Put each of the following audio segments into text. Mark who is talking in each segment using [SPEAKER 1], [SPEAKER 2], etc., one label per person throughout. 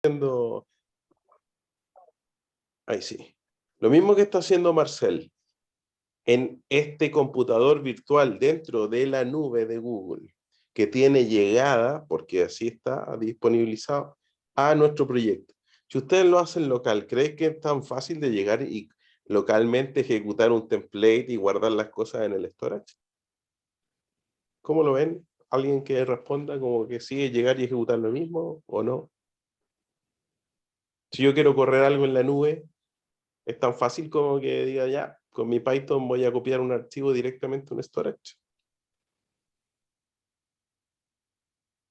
[SPEAKER 1] haciendo... Ahí sí. Lo mismo que está haciendo Marcel en este computador virtual dentro de la nube de Google, que tiene llegada, porque así está disponibilizado, a nuestro proyecto. Si ustedes lo hacen local, ¿creen que es tan fácil de llegar y localmente ejecutar un template y guardar las cosas en el storage? ¿Cómo lo ven? ¿Alguien que responda como que sí, llegar y ejecutar lo mismo o no? Si yo quiero correr algo en la nube, es tan fácil como que diga ya, con mi Python voy a copiar un archivo directamente a un storage.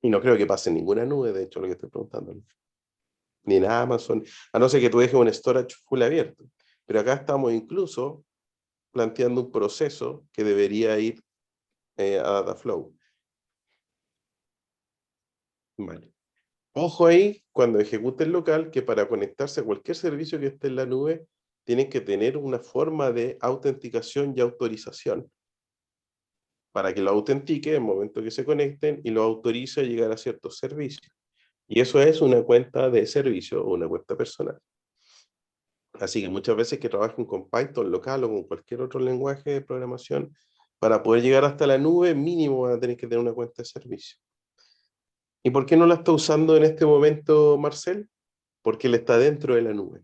[SPEAKER 1] Y no creo que pase en ninguna nube, de hecho, lo que estoy preguntando. Ni en Amazon, a no ser que tú dejes un storage full abierto. Pero acá estamos incluso planteando un proceso que debería ir a Dataflow. Vale. Ojo ahí, cuando ejecutes local, que para conectarse a cualquier servicio que esté en la nube, tienen que tener una forma de autenticación y autorización para que lo autentique en el momento que se conecten y lo autorice a llegar a ciertos servicios. Y eso es una cuenta de servicio o una cuenta personal. Así que muchas veces que trabajen con Python local o con cualquier otro lenguaje de programación, para poder llegar hasta la nube, mínimo van a tener que tener una cuenta de servicio. ¿Y por qué no la está usando en este momento Marcel? Porque él está dentro de la nube.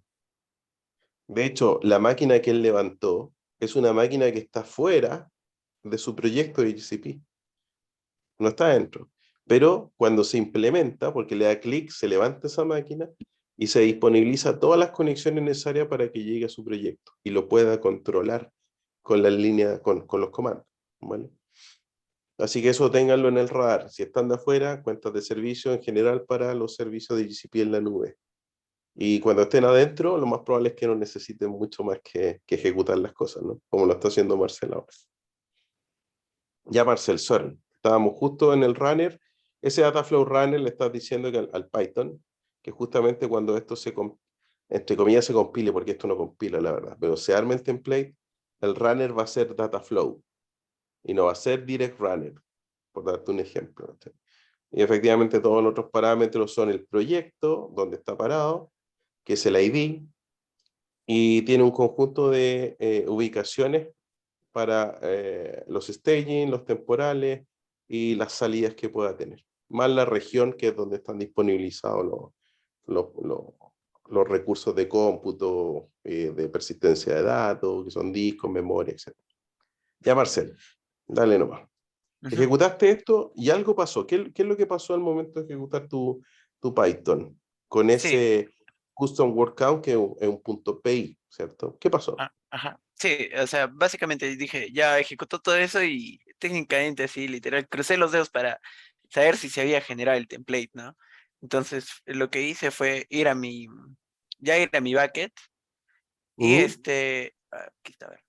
[SPEAKER 1] De hecho, la máquina que él levantó es una máquina que está fuera de su proyecto de GCP. No está dentro. Pero cuando se implementa, porque le da clic, se levanta esa máquina y se disponibiliza todas las conexiones necesarias para que llegue a su proyecto y lo pueda controlar con las líneas, con los comandos. ¿Vale? Así que eso ténganlo en el radar. Si están de afuera, cuentas de servicio en general para los servicios de GCP en la nube. Y cuando estén adentro, lo más probable es que no necesiten mucho más que ejecutar las cosas, ¿no? Como lo está haciendo Marcel ahora. Ya Marcel, sorry. Estábamos justo en el runner. Ese Dataflow runner le estás diciendo que al Python, que justamente cuando esto entre comillas, se compile, porque esto no compila, la verdad, pero se arma el template, el runner va a ser Dataflow y no va a ser Direct Runner, por darte un ejemplo, ¿no? Y efectivamente todos los otros parámetros son el proyecto, donde está parado, que es el ID, y tiene un conjunto de ubicaciones para los staging, los temporales y las salidas que pueda tener. Más la región que es donde están disponibilizados los, los, los recursos de cómputo, de persistencia de datos, que son discos, memoria, etc. Ya, Marcel, dale nomás.
[SPEAKER 2] Ujú.
[SPEAKER 1] Ejecutaste esto y algo pasó. ¿Qué es lo que pasó al momento de ejecutar tu Python? Con
[SPEAKER 2] Sí,
[SPEAKER 1] ese custom word count que es un punto PI, ¿cierto? ¿Qué pasó?
[SPEAKER 2] ajá. Sí, o sea, básicamente dije, ya ejecutó todo eso y técnicamente así, literal, crucé los dedos para saber si se había generado el template, ¿no? Entonces, lo que hice fue ir a mi bucket y
[SPEAKER 1] ¿Mm?
[SPEAKER 2] aquí está, a ver,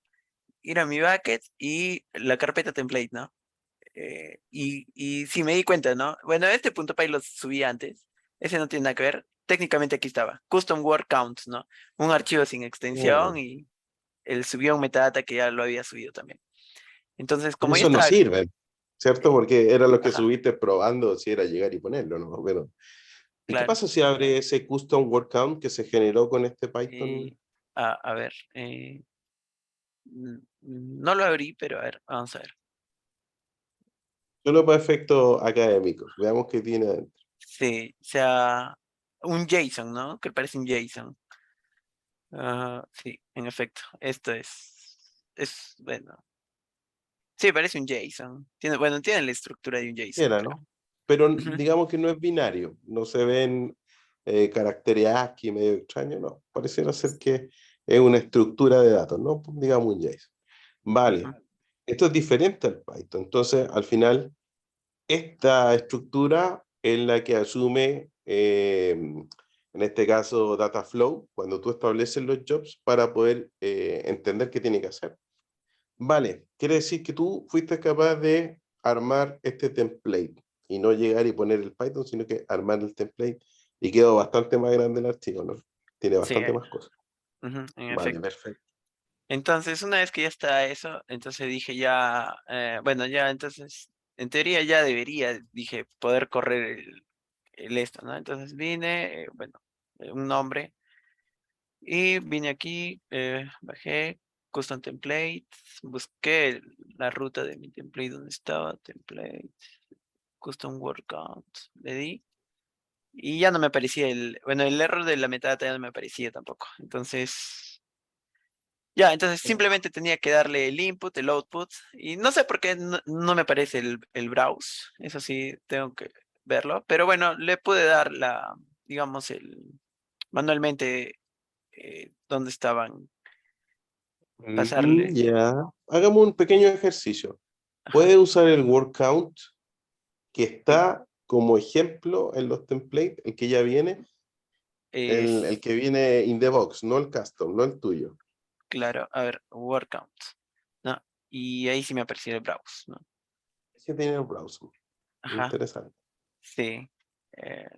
[SPEAKER 2] ir a mi bucket y la carpeta template, ¿no? Y sí, me di cuenta, ¿no? Bueno, este punto py lo subí antes. Ese no tiene nada que ver. Técnicamente aquí estaba. Custom word counts, ¿no? Un archivo sin extensión
[SPEAKER 1] Mm.
[SPEAKER 2] y él subió un metadata que ya lo había subido también. Entonces,
[SPEAKER 1] Pero
[SPEAKER 2] como ya
[SPEAKER 1] eso no
[SPEAKER 2] estaba,
[SPEAKER 1] sirve, ¿cierto? Porque era lo que
[SPEAKER 2] ajá,
[SPEAKER 1] subiste probando si era llegar y ponerlo, ¿no? Pero, ¿y qué
[SPEAKER 2] claro.
[SPEAKER 1] pasa si abre ese custom word count que se generó con este
[SPEAKER 2] Y,
[SPEAKER 1] Python?
[SPEAKER 2] a ver, no lo abrí, pero a ver, vamos a ver.
[SPEAKER 1] Solo para efectos académicos. Veamos qué tiene adentro.
[SPEAKER 2] Sí, o sea, un JSON, ¿no? Que parece un JSON. Sí, en efecto, esto bueno, sí, parece un JSON. Bueno, tiene la estructura de un JSON,
[SPEAKER 1] Era,
[SPEAKER 2] creo.
[SPEAKER 1] ¿no? Pero
[SPEAKER 2] Ujú,
[SPEAKER 1] digamos que no es binario. No se ven caracteres ASCII medio extraños, no. Pareciera ser que es una estructura de datos, ¿no? Digamos un JSON. Vale.
[SPEAKER 2] ujú.
[SPEAKER 1] Esto es diferente al Python. Entonces, al final, esta estructura es la que asume, en este caso, Dataflow, cuando tú estableces los jobs para poder entender qué tiene que hacer. Vale, quiere decir que tú fuiste capaz de armar este template y no llegar y poner el Python, sino que armar el template y quedó bastante más grande el archivo, ¿no? Tiene
[SPEAKER 2] Sí,
[SPEAKER 1] bastante más cosas.
[SPEAKER 2] ujú, en
[SPEAKER 1] Vale,
[SPEAKER 2] efecto.
[SPEAKER 1] perfecto.
[SPEAKER 2] Entonces, una vez que ya está eso, entonces dije ya, bueno, ya entonces, en teoría ya debería, dije, poder correr el esto, ¿no? Entonces vine, bueno, un nombre. Y vine aquí, bajé Custom Templates, busqué la ruta de mi template donde estaba, template, Custom Word Count, le di. Y ya no me aparecía bueno, el error de la metadata ya no me aparecía tampoco. Entonces simplemente tenía que darle el input, el output, y no sé por qué no me aparece el browse, eso sí tengo que verlo, pero bueno, le pude dar digamos, manualmente dónde estaban, pasarle,
[SPEAKER 1] Ya. Hagamos un pequeño ejercicio.
[SPEAKER 2] ajá,
[SPEAKER 1] Puede usar el word count que
[SPEAKER 2] sí,
[SPEAKER 1] está como ejemplo en los templates, el que ya viene, el
[SPEAKER 2] es,
[SPEAKER 1] que viene in the box, no el custom, no el tuyo.
[SPEAKER 2] claro, a ver, word count, ¿no? Y ahí sí me apareció el browse, ¿no?
[SPEAKER 1] Ese tiene el browser.
[SPEAKER 2] Ajá,
[SPEAKER 1] Interesante.
[SPEAKER 2] sí, eh,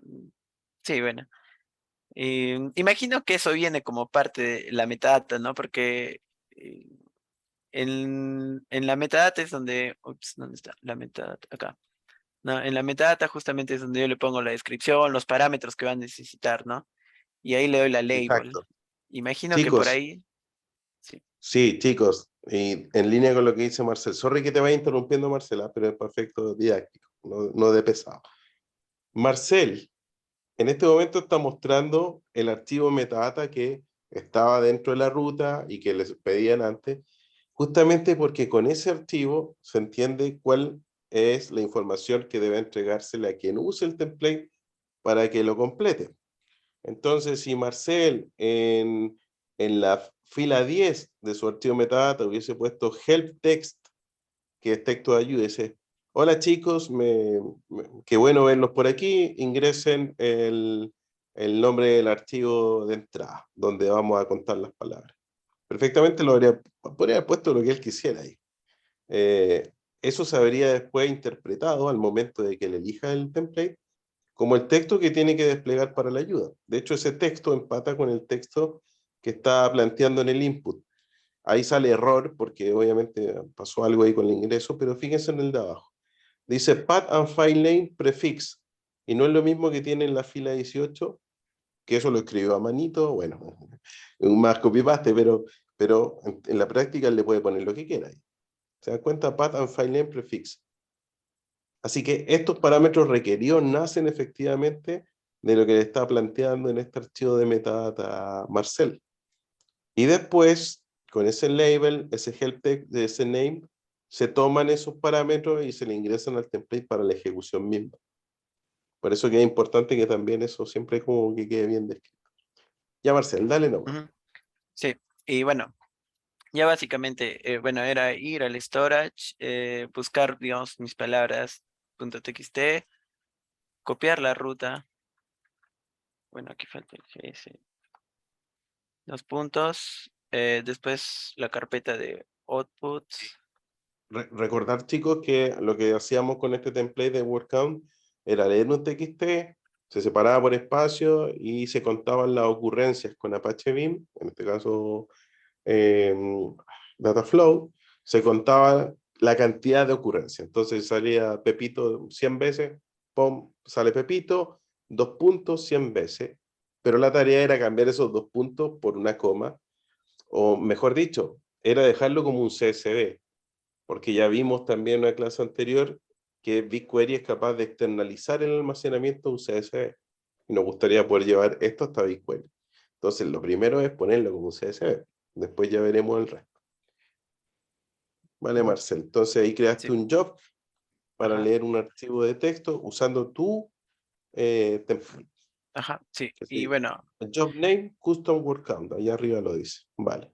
[SPEAKER 2] sí, bueno. Imagino que eso viene como parte de la metadata, ¿no? Porque eh, en la metadata es donde, ups, ¿dónde está? La metadata, acá. No, en la metadata justamente es donde yo le pongo la descripción, los parámetros que va a necesitar, ¿no? Y ahí le doy la label.
[SPEAKER 1] Exacto.
[SPEAKER 2] Imagino que por
[SPEAKER 1] Chicos,
[SPEAKER 2] ahí, sí.
[SPEAKER 1] sí, chicos, y en línea con lo que dice Marcel. Sorry que te vaya interrumpiendo, Marcela, pero es perfecto didáctico, no, no de pesado. Marcel, en este momento está mostrando el archivo metadata que estaba dentro de la ruta y que les pedían antes, justamente porque con ese archivo se entiende cuál es la información que debe entregársele a quien use el template para que lo complete. Entonces, si Marcel en la fila 10 de su archivo metadata hubiese puesto help text, que es texto de ayuda, dice, hola chicos, qué bueno verlos por aquí, ingresen el nombre del archivo de entrada, donde vamos a contar las palabras. Perfectamente podría haber puesto lo que él quisiera ahí. Eh, Eso se habría después interpretado al momento de que él elija el template como el texto que tiene que desplegar para la ayuda. De hecho, ese texto empata con el texto que está planteando en el input. Ahí sale error porque obviamente pasó algo ahí con el ingreso, pero fíjense en el de abajo. Dice path and file name prefix. Y no es lo mismo que tiene en la fila 18, que eso lo escribió a manito, bueno, un más copy-paste, pero en la práctica él le puede poner lo que quiera. Ahí. ¿Se dan cuenta? Path and file name prefix. Así que estos parámetros requeridos nacen efectivamente de lo que le está planteando en este archivo de metadata Marcel. Y después, con ese label, ese help text de ese name, se toman esos parámetros y se le ingresan al template para la ejecución misma. Por eso que es importante que también eso siempre como que quede bien descrito. Ya, Marcel, dale nomás.
[SPEAKER 2] Ujú, sí, y bueno, ya básicamente, bueno, era ir al storage, buscar, digamos, mis palabras .txt, copiar la ruta, bueno, aquí falta el GS, los puntos, después la carpeta de output,
[SPEAKER 1] Recordar, chicos, que lo que hacíamos con este template de word count era leer un TXT, se separaba por espacio y se contaban las ocurrencias con Apache Beam, en este caso eh, Dataflow, se contaba la cantidad de ocurrencias. Entonces salía Pepito 100 veces, pum, sale Pepito, 2 puntos 100 veces, pero la tarea era cambiar esos 2 puntos por una coma, o mejor dicho, era dejarlo como un CSV, porque ya vimos también en una clase anterior que BigQuery es capaz de externalizar el almacenamiento de un CSV, y nos gustaría poder llevar esto hasta BigQuery. Entonces, lo primero es ponerlo como un CSV, después ya veremos el resto. Vale,
[SPEAKER 2] ujú,
[SPEAKER 1] Marcel. Entonces ahí creaste
[SPEAKER 2] sí,
[SPEAKER 1] un job para
[SPEAKER 2] ajá,
[SPEAKER 1] leer un archivo de texto usando tu template.
[SPEAKER 2] ajá, sí,
[SPEAKER 1] Que
[SPEAKER 2] y
[SPEAKER 1] sí.
[SPEAKER 2] bueno,
[SPEAKER 1] El job name, custom word count. Allá arriba lo dice. Vale.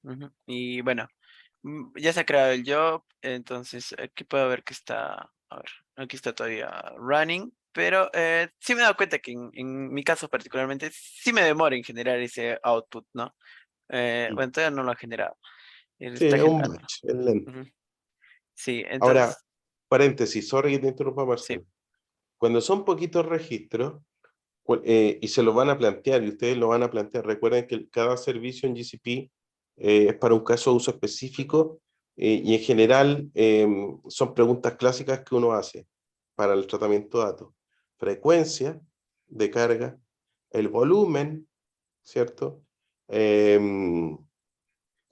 [SPEAKER 2] ujú, y bueno, ya se ha creado el job, entonces aquí puedo ver que está, a ver, aquí está todavía running, pero sí me he dado cuenta que en mi caso particularmente sí me demora en generar ese output, ¿no?
[SPEAKER 1] Mm.
[SPEAKER 2] Bueno, todavía no lo ha generado, él
[SPEAKER 1] Sí,
[SPEAKER 2] está
[SPEAKER 1] es un
[SPEAKER 2] generando.
[SPEAKER 1] batch, es lento.
[SPEAKER 2] Ujú, sí,
[SPEAKER 1] Ahora,
[SPEAKER 2] entonces,
[SPEAKER 1] paréntesis, sorry que te interrumpa,
[SPEAKER 2] sí,
[SPEAKER 1] Marcel. Cuando son poquitos registros y se los van a plantear y ustedes lo van a plantear, recuerden que cada servicio en GCP es para un caso de uso específico y en general son preguntas clásicas que uno hace para el tratamiento de datos. Frecuencia de carga, el volumen, ¿cierto? Y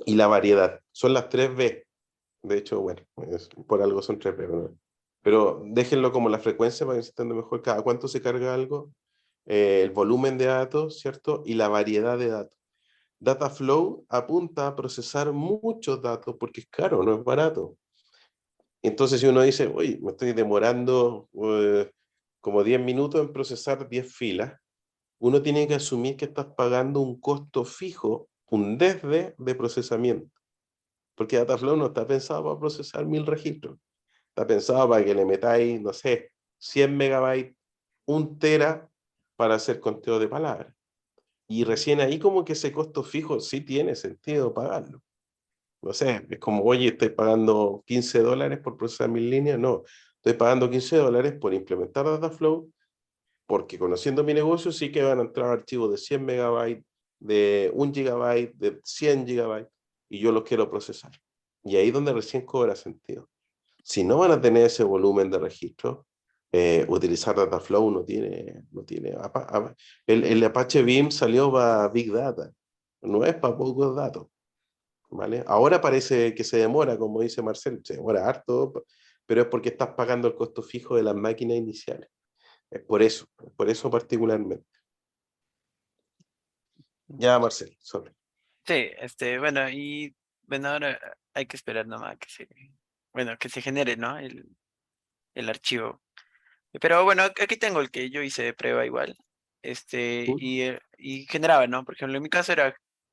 [SPEAKER 1] la variedad. Son las 3 B. De hecho, bueno, por algo son 3 B, ¿no? Pero déjenlo como la frecuencia para que se entienda mejor cada cuánto se carga algo, el volumen de datos, ¿cierto? Y la variedad de datos. Dataflow apunta a procesar muchos datos porque es caro, no es barato. Entonces, si uno dice, oye, me estoy demorando como 10 minutos en procesar 10 filas, uno tiene que asumir que estás pagando un costo fijo, un desde de procesamiento. Porque Dataflow no está pensado para procesar 1000 registros. Está pensado para que le metáis, no sé, 100 megabytes, 1 tera para hacer conteo de palabras. Y recién ahí como que ese costo fijo sí tiene sentido pagarlo. No sé, es como, oye, estoy pagando $15 por procesar 1000 líneas. No, estoy pagando $15 por implementar Dataflow, porque conociendo mi negocio sí que van a entrar archivos de 100 megabytes, de 1 gigabyte, de 100 gigabytes, y yo los quiero procesar. Y ahí es donde recién cobra sentido. Si no van a tener ese volumen de registro, utilizar Dataflow no tiene. El Apache Beam salió para Big Data, no es para pocos datos. ¿Vale? Ahora parece que se demora, como dice Marcel, se demora harto, pero es porque estás pagando el costo fijo de las máquinas iniciales. Es por eso particularmente. Ya, Marcel, sobre.
[SPEAKER 2] Sí, bueno, y bueno, ahora hay que esperar nomás bueno, que se genere, ¿no? El archivo. Pero bueno, aquí tengo el que yo hice de prueba igual. Y generaba, ¿no? Por ejemplo, en mi caso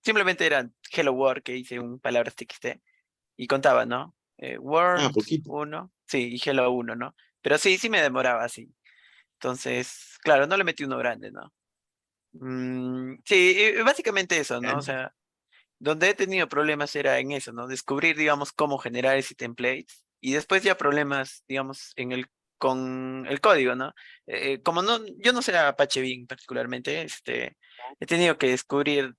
[SPEAKER 2] simplemente era Hello World, que hice un palabras TXT y contaba, ¿no?
[SPEAKER 1] Ah,
[SPEAKER 2] World
[SPEAKER 1] poquito.
[SPEAKER 2] 1, sí, y Hello 1, ¿no? Pero sí me demoraba así. Entonces, claro, no le metí uno grande, ¿no? Sí, básicamente eso, ¿no? O sea, donde he tenido problemas era en eso, ¿no? Descubrir, digamos, cómo generar ese template y después ya problemas, digamos, con el código, ¿no? Como no, yo no sé Apache Beam particularmente, he tenido que descubrir,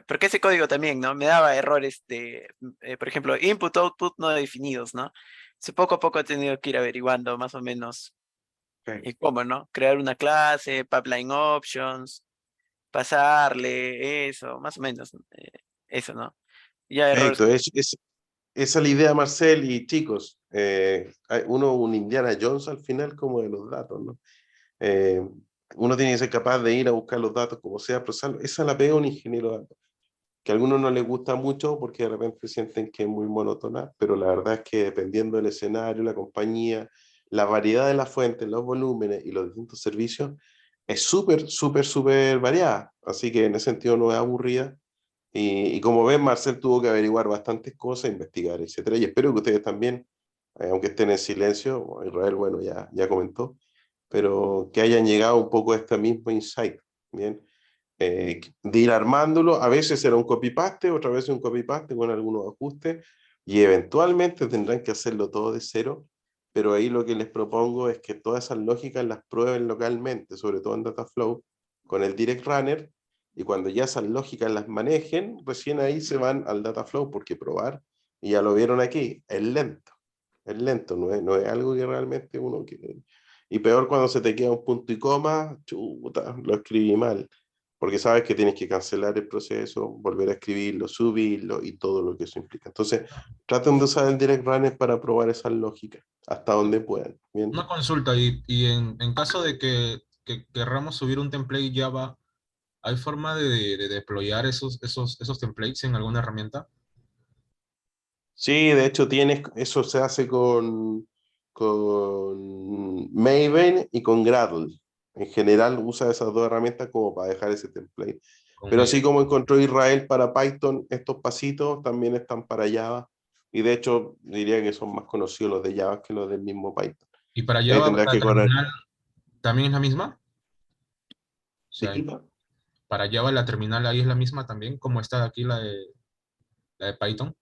[SPEAKER 2] porque ese código también, ¿no? Me daba errores por ejemplo, input-output no definidos, ¿no? Poco a poco he tenido que ir averiguando más o menos cómo, ¿no? Crear una clase, pipeline options, pasarle, eso, más o menos, eso, ¿no? Ya errores.
[SPEAKER 1] Perfecto, esa es la idea, Marcel, y chicos, hay un Indiana Jones al final como de los datos, ¿no? Eh, Uno tiene que ser capaz de ir a buscar los datos como sea, procesarlos. Esa la pega un ingeniero de datos, que a algunos no les gusta mucho porque de repente sienten que es muy monótona, pero la verdad es que dependiendo del escenario, la compañía, la variedad de las fuentes, los volúmenes y los distintos servicios, es súper, súper, súper variada. Así que en ese sentido no es aburrida. Y como ven, Marcel tuvo que averiguar bastantes cosas, investigar, etcétera. Y espero que ustedes también, aunque estén en silencio, Israel, bueno, ya comentó, pero que hayan llegado un poco a este mismo insight, ¿bien? De ir armándolo, a veces será un copy-paste, otra vez un copy-paste con algunos ajustes, y eventualmente tendrán que hacerlo todo de cero, pero ahí lo que les propongo es que todas esas lógicas las prueben localmente, sobre todo en Dataflow, con el Direct Runner, y cuando ya esas lógicas las manejen, recién ahí se van al Dataflow, porque probar, y ya lo vieron aquí, es lento, no es algo que realmente uno quiere. Y peor cuando se te queda un punto y coma, chuta, lo escribí mal, porque sabes que tienes que cancelar el proceso, volver a escribirlo, subirlo y todo lo que eso implica. Entonces, traten de usar el Direct Runner para probar esas lógicas hasta donde puedan. Bien.
[SPEAKER 3] Una consulta, y en caso de que querramos subir un template Java, ¿hay forma de deployar esos templates en alguna herramienta?
[SPEAKER 1] Sí, de hecho eso se hace con Maven y con Gradle. En general usa esas dos herramientas como para dejar ese template.
[SPEAKER 3] Con
[SPEAKER 1] Pero
[SPEAKER 3] Maven.
[SPEAKER 1] así como encontró Israel para Python, estos pasitos también están para Java. Y de hecho diría que son más conocidos los de Java que los del mismo Python.
[SPEAKER 3] ¿Y para
[SPEAKER 1] Ahí
[SPEAKER 3] Java
[SPEAKER 1] tendrás
[SPEAKER 3] la
[SPEAKER 1] que correr.
[SPEAKER 3] terminal también es la misma? O sea,
[SPEAKER 1] Disculpa.
[SPEAKER 3] para Java la terminal ahí es la misma también, como está aquí la de Python.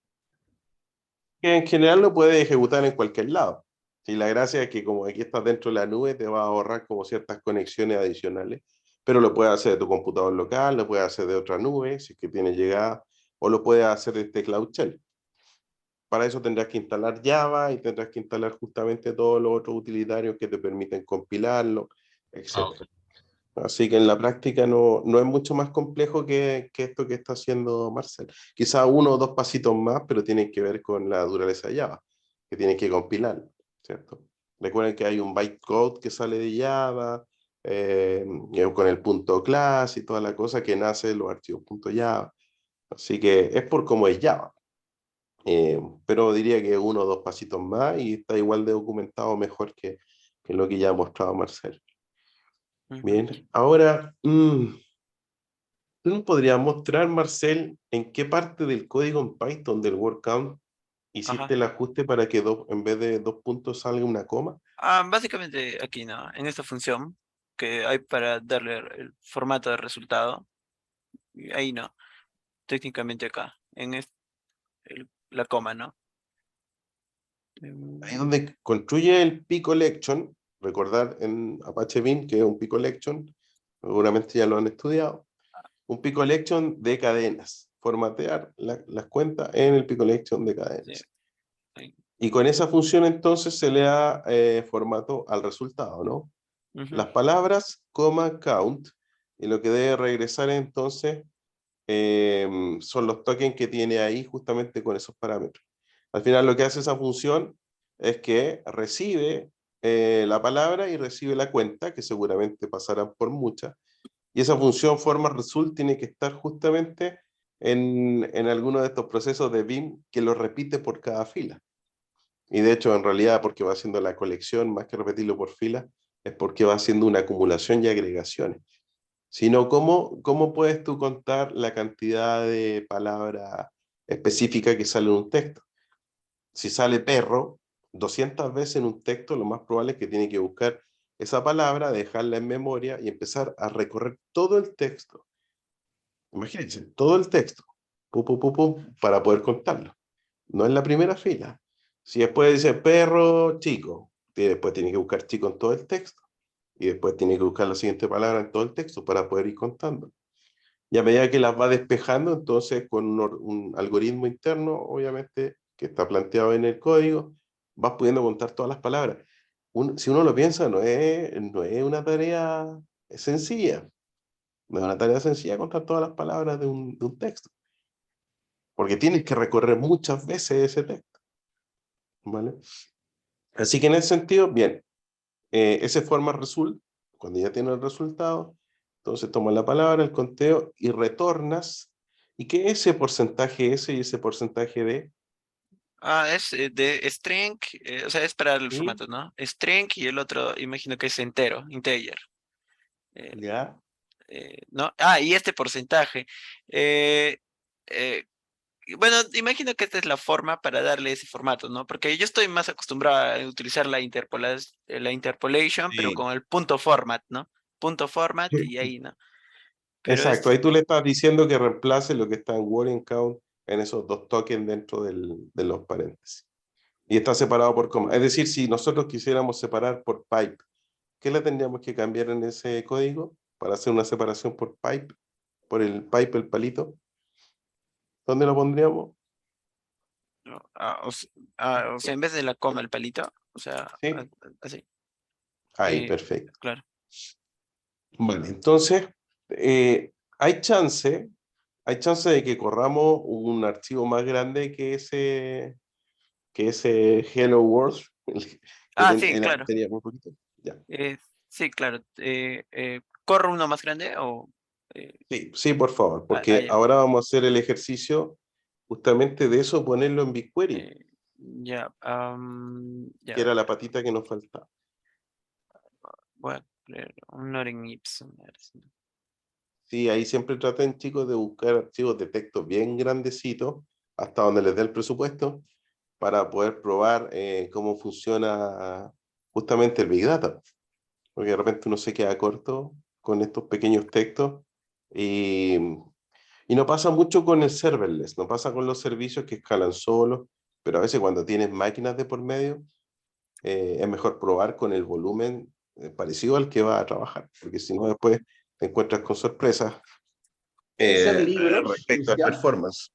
[SPEAKER 1] Que en general lo puedes ejecutar en cualquier lado. Y la gracia es que como aquí estás dentro de la nube, te va a ahorrar como ciertas conexiones adicionales, pero lo puedes hacer de tu computador local, lo puedes hacer de otra nube, si es que tiene llegada, o lo puedes hacer de este Cloud Shell. Para eso tendrás que instalar Java y tendrás que instalar justamente todos los otros utilitarios que te permiten compilarlo,
[SPEAKER 3] Ah, ok.
[SPEAKER 1] etcétera. Así que en la práctica no es mucho más complejo que esto que está haciendo Marcel. Quizá uno o dos pasitos más, pero tienen que ver con la naturaleza de Java, que tienen que compilar, ¿cierto? Recuerden que hay un bytecode que sale de Java, con el punto class y toda la cosa que nace de los archivos .java. Así que es por cómo es Java. Pero diría que uno o dos pasitos más y está igual de documentado mejor que lo que ya ha mostrado Marcel. Bien, ahora, ¿tú nos podrías mostrar, Marcel, en qué parte del código en Python del word count
[SPEAKER 2] Ajá.
[SPEAKER 1] hiciste el ajuste para que en vez de 2 puntos salga una coma?
[SPEAKER 2] Básicamente aquí, ¿no? En esta función que hay para darle el formato de resultado, y ahí no, técnicamente acá, la coma, ¿no?
[SPEAKER 1] Ahí donde construye el p-collection, recordar en Apache Beam que es un p-collection, seguramente ya lo han estudiado, un p-collection de cadenas, formatear las cuentas en el p-collection de
[SPEAKER 2] Sí,
[SPEAKER 1] cadenas.
[SPEAKER 2] ahí.
[SPEAKER 1] Y con esa función entonces se le da formato al resultado, ¿no?
[SPEAKER 2] Ujú.
[SPEAKER 1] Las palabras, coma, count, y lo que debe regresar entonces son los tokens que tiene ahí justamente con esos parámetros. Al final lo que hace esa función es que recibe la palabra y recibe la cuenta, que seguramente pasarán por muchas, y esa función forma result tiene que estar justamente en alguno de estos procesos de Beam que lo repite por cada fila. Y de hecho, en realidad, porque va haciendo la colección, más que repetirlo por fila, es porque va haciendo una acumulación y agregaciones. Sino, ¿cómo puedes tú contar la cantidad de palabras específicas que sale en un texto? Si sale perro 200 veces en un texto, lo más probable es que tiene que buscar esa palabra, dejarla en memoria y empezar a recorrer todo el texto. Imagínense, todo el texto, para poder contarlo. No en la primera fila. Si después dice perro chico, y después tiene que buscar chico en todo el texto. Y después tiene que buscar la siguiente palabra en todo el texto para poder ir contando. Y a medida que las va despejando, entonces con un algoritmo interno, obviamente, que está planteado en el código, vas pudiendo contar todas las palabras. Si uno lo piensa, no es una tarea sencilla. No es una tarea sencilla contar todas las palabras de un texto. Porque tienes que recorrer muchas veces ese texto. ¿Vale? Así que en ese sentido, bien, ese forma result, cuando ya tienes el resultado, entonces tomas la palabra, el conteo y retornas. ¿Y qué es ese porcentaje S y ese porcentaje D?
[SPEAKER 2] Es de string, o sea, es para el
[SPEAKER 1] ¿Sí?
[SPEAKER 2] formato, ¿no? String y el otro, imagino que es entero, integer. eh,
[SPEAKER 1] ¿Ya?
[SPEAKER 2] ¿No? Y este porcentaje. eh, eh, bueno, imagino que esta es la forma para darle ese formato, ¿no? Porque yo estoy más acostumbrado a utilizar la interpolation, pero
[SPEAKER 1] Sí.
[SPEAKER 2] con el punto format, ¿no? Punto format
[SPEAKER 1] Sí.
[SPEAKER 2] y ahí, ¿no? Pero
[SPEAKER 1] Exacto,
[SPEAKER 2] es,
[SPEAKER 1] ahí tú le estás diciendo que reemplace lo que está en word count en esos dos tokens dentro de los paréntesis. Y está separado por coma. Es decir, si nosotros quisiéramos separar por pipe, ¿qué le tendríamos que cambiar en ese código para hacer una separación por pipe? Por el pipe, el palito. ¿Dónde lo pondríamos?
[SPEAKER 2] ¿no? O sea, en vez de la coma, el palito, o sea,
[SPEAKER 1] Sí.
[SPEAKER 2] así.
[SPEAKER 1] Ahí,
[SPEAKER 2] eh,
[SPEAKER 1] perfecto.
[SPEAKER 2] claro.
[SPEAKER 1] Vale, entonces, eh, hay chance, hay chance de que corramos un archivo más grande que ese Hello World, que
[SPEAKER 2] Sí, claro.
[SPEAKER 1] tenía muy poquito. Ya.
[SPEAKER 2] Sí, claro. ¿Corro uno más grande o...? eh,
[SPEAKER 1] Sí, sí, por favor, porque
[SPEAKER 2] ya.
[SPEAKER 1] ahora vamos a hacer el ejercicio justamente de eso, ponerlo en BigQuery,
[SPEAKER 2] Ya,
[SPEAKER 1] que
[SPEAKER 2] ya,
[SPEAKER 1] era la patita que nos faltaba.
[SPEAKER 2] voy a leer un Lorem Ipsum. A ver
[SPEAKER 1] Sí, ahí siempre traten, chicos, de buscar archivos de texto bien grandecitos, hasta donde les dé el presupuesto, para poder probar cómo funciona justamente el Big Data. Porque de repente uno se queda corto con estos pequeños textos y, y no pasa mucho con el serverless, no pasa con los servicios que escalan solos, pero a veces cuando tienes máquinas de por medio, es mejor probar con el volumen parecido al que va a trabajar, porque si no después te encuentras con sorpresas
[SPEAKER 4] Pueden ser libros,
[SPEAKER 1] respecto al
[SPEAKER 4] Cristian,
[SPEAKER 1] performance.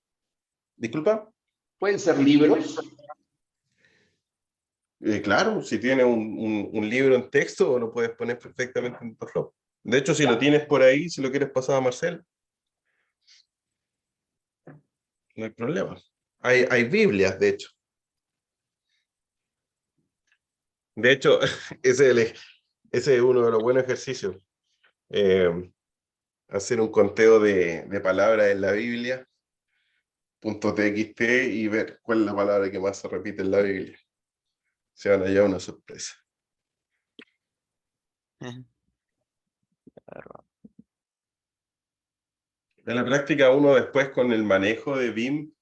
[SPEAKER 1] Disculpa.
[SPEAKER 4] pueden ser libros.
[SPEAKER 1] Claro, si tiene un libro en texto, lo puedes poner perfectamente en Torlog. De hecho, si
[SPEAKER 4] Ya.
[SPEAKER 1] lo tienes por ahí, si lo quieres pasar a Marcel, no hay problema. Hay Biblias, de hecho. De hecho, ese es uno de los buenos ejercicios. Hacer un conteo de palabras en la Biblia, .txt, y ver cuál es la palabra que más se repite en la Biblia. Se van a llevar una sorpresa.
[SPEAKER 2] Claro.
[SPEAKER 1] En la práctica, uno después con el manejo de BIM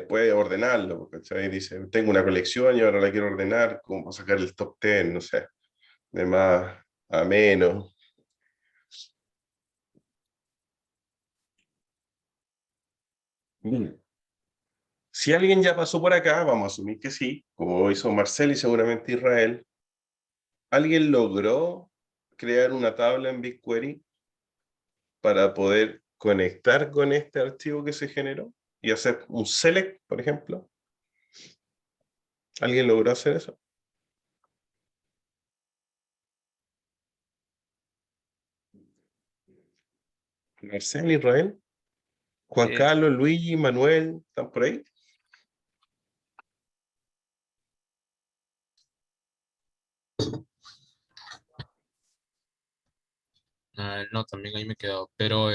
[SPEAKER 1] puede ordenarlo, ¿cachai? Dice, tengo una colección y ahora la quiero ordenar, como sacar el top 10, no sé, de más a menos. Bien. Si alguien ya pasó por acá, vamos a asumir que sí, como hizo Marcel y seguramente Israel, ¿alguien logró crear una tabla en BigQuery para poder conectar con este archivo que se generó y hacer un select, por ejemplo? ¿Alguien logró hacer eso? Marcel, Israel, Juan
[SPEAKER 2] Sí,
[SPEAKER 1] Carlos, Luigi, Manuel, ¿están por ahí?
[SPEAKER 3] No, también ahí me he quedado. Pero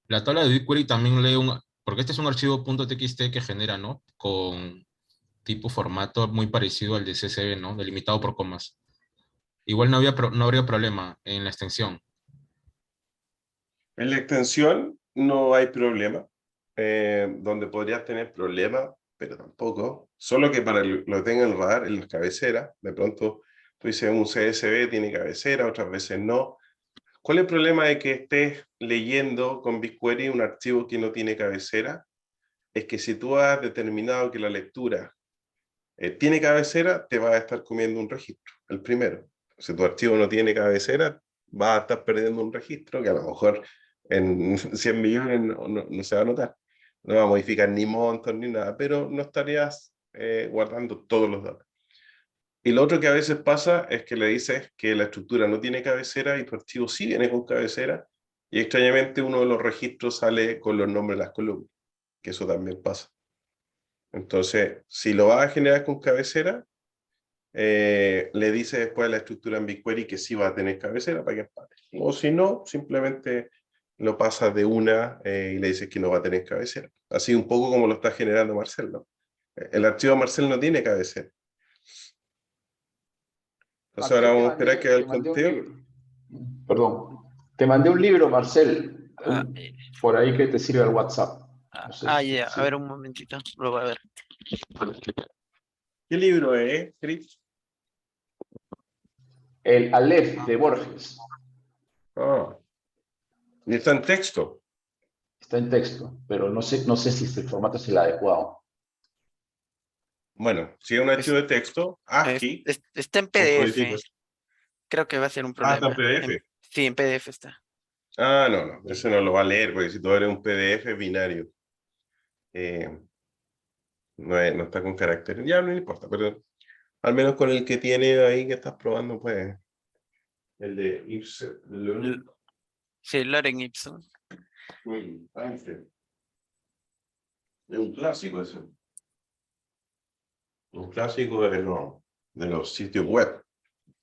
[SPEAKER 3] la tabla de BigQuery también lee porque este es un archivo .txt que genera, ¿no? Con tipo formato muy parecido al de CSV, ¿no? Delimitado por comas. Igual no habría problema en la extensión.
[SPEAKER 1] En la extensión no hay problema. Donde podrías tener problemas, pero tampoco. Solo que para lo que tenga el radar, en las cabeceras, de pronto tú dices un CSV tiene cabecera, otras veces no. ¿Cuál es el problema de que estés leyendo con BigQuery un archivo que no tiene cabecera? Es que si tú has determinado que la lectura tiene cabecera, te va a estar comiendo un registro, el primero. Si tu archivo no tiene cabecera, vas a estar perdiendo un registro que a lo mejor en 100 millones no se va a notar. No va a modificar ni montos ni nada, pero no estarías guardando todos los datos. Y lo otro que a veces pasa es que le dices que la estructura no tiene cabecera y tu archivo sí viene con cabecera, y extrañamente uno de los registros sale con los nombres de las columnas, que eso también pasa. Entonces, si lo vas a generar con cabecera, le dice después a la estructura en BigQuery que sí va a tener cabecera para que empate. O si no, simplemente lo pasas de una y le dices que no va a tener cabecera. Así un poco como lo está generando Marcel, ¿no? El archivo Marcel no tiene cabecera. Entonces ahora
[SPEAKER 4] Marcel,
[SPEAKER 1] vamos a esperar que haga
[SPEAKER 4] te
[SPEAKER 1] el
[SPEAKER 4] mandé un
[SPEAKER 1] conteo.
[SPEAKER 4] libro. Perdón. Te mandé un libro, Marcel,
[SPEAKER 2] ah,
[SPEAKER 4] por ahí que te sirve al WhatsApp. No sé
[SPEAKER 2] ya, a
[SPEAKER 4] si-
[SPEAKER 2] ver un momentito, lo voy a ver.
[SPEAKER 1] ¿Qué libro es, Chris?
[SPEAKER 4] El Aleph de Borges.
[SPEAKER 1] Ah, y está en texto.
[SPEAKER 4] Está en texto, pero no sé si el formato es el adecuado.
[SPEAKER 1] Bueno, si es un archivo
[SPEAKER 2] Es-
[SPEAKER 1] de texto, ASCII,
[SPEAKER 2] Está en
[SPEAKER 1] con
[SPEAKER 2] PDF.
[SPEAKER 1] codificación.
[SPEAKER 2] Creo que va a ser un
[SPEAKER 1] Ah, está en
[SPEAKER 2] problema.
[SPEAKER 1] PDF.
[SPEAKER 2] Sí, en PDF está.
[SPEAKER 1] Ah, no, ese no lo va a leer, porque si tú eres un PDF binario, eh, no está con carácter. Ya no importa, pero al menos con el que tiene ahí que estás probando, pues, el de Ibsen,
[SPEAKER 2] L- Sí, Loren Ipsum.
[SPEAKER 1] Einstein. Es un clásico ese. Un clásico de los sitios web,